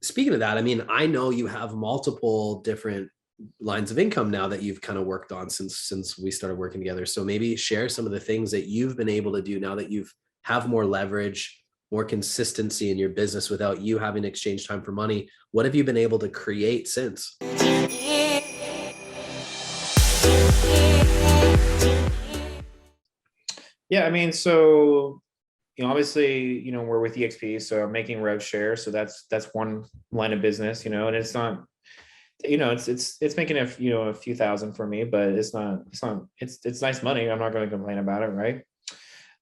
Speaking of that, I mean, I know you have multiple different lines of income now that you've kind of worked on since we started working together. So maybe share some of the things that you've been able to do now that you've have more leverage, more consistency in your business without you having to exchange time for money. What have you been able to create since? Yeah, I mean, so obviously, we're with EXP, so I'm making rev share, so that's one line of business, and it's not, it's making a few thousand for me, but it's nice money. I'm not going to complain about it, right?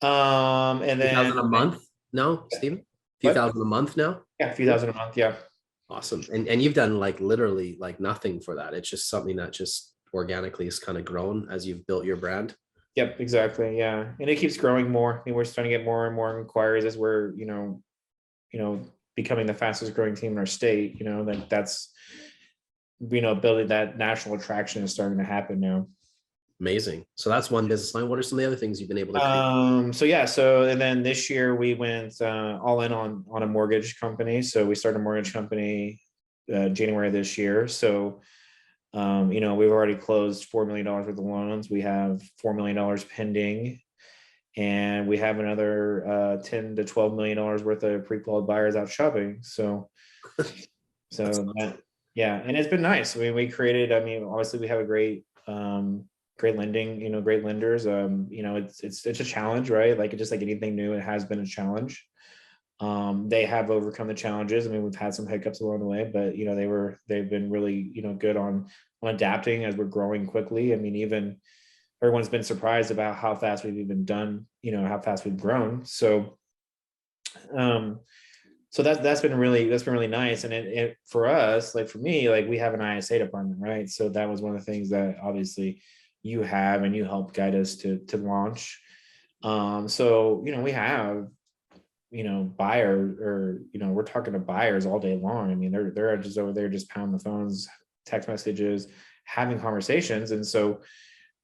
And Few thousand then a month? No, Steven? Few what? thousand a month now? Yeah, a few thousand a month. Yeah. Awesome. And you've done like literally like nothing for that. It's just something that just organically has kind of grown as you've built your brand. Yep, exactly. Yeah. And it keeps growing more. I mean, we're starting to get more and more inquiries as we're, becoming the fastest growing team in our state, like that's, building that national attraction is starting to happen now. Amazing. So that's one business line. What are some of the other things you've been able to create? And then this year we went all in on a mortgage company. So we started a mortgage company January of this year. So we've already closed $4 million worth of loans. We have $4 million pending, and we have another $10 to $12 million worth of pre-qualified buyers out shopping. So Awesome. yeah, and it's been nice. I mean, we created. I mean, obviously, we have a great lending. Great lenders. It's a challenge, right? Like just like anything new, it has been a challenge. They have overcome the challenges. I mean, we've had some hiccups along the way, but they've been really good on adapting as we're growing quickly. I mean, even everyone's been surprised about how fast we've even done. How fast we've grown. Um, so that's been really nice. And it for us, like for me, like we have an ISA department, right? So that was one of the things that obviously you have and you helped guide us to launch. So we have buyer, or we're talking to buyers all day long. I mean, they're just over there just pounding the phones, text messages, having conversations. And so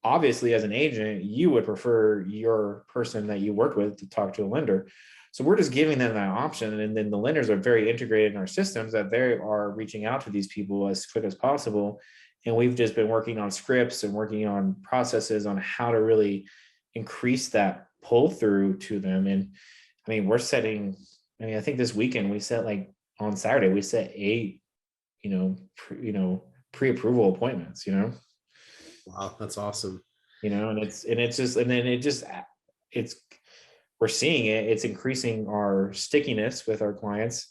obviously as an agent, you would prefer your person that you worked with to talk to a lender. So we're just giving them that option. And then the lenders are very integrated in our systems that they are reaching out to these people as quick as possible. And we've just been working on scripts and working on processes on how to really increase that pull through to them. And I mean, I think this weekend we set, like on Saturday, we set 8, pre-approval appointments, Wow, that's awesome. it's we're seeing it's increasing our stickiness with our clients,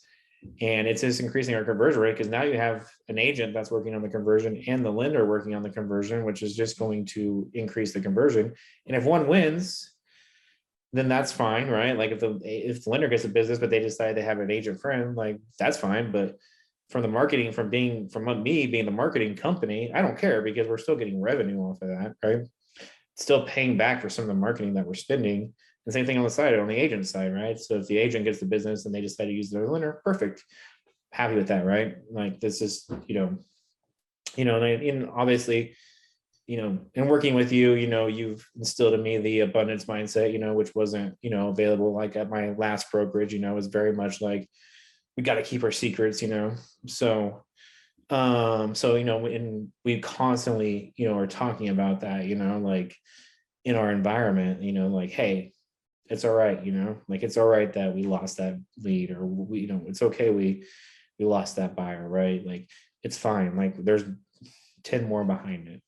and it's just increasing our conversion rate, because now you have an agent that's working on the conversion and the lender working on the conversion, which is just going to increase the conversion. And if one wins, then that's fine, right? Like if the lender gets a business, but they decide they have an agent friend, like that's fine. But from the marketing, from me being the marketing company, I don't care, because we're still getting revenue off of that, right? Still paying back for some of the marketing that we're spending. The same thing on the side, on the agent side, right? So if the agent gets the business and they decide to use their lender, perfect, happy with that, right? Like this is, and obviously, and working with you, you've instilled in me the abundance mindset, which wasn't, available like at my last brokerage. It was very much like we got to keep our secrets. And we constantly, are talking about that, like in our environment, like, hey, it's all right, like it's all right that we lost that lead, or it's okay we lost that buyer, right? Like it's fine. Like there's 10 more behind it.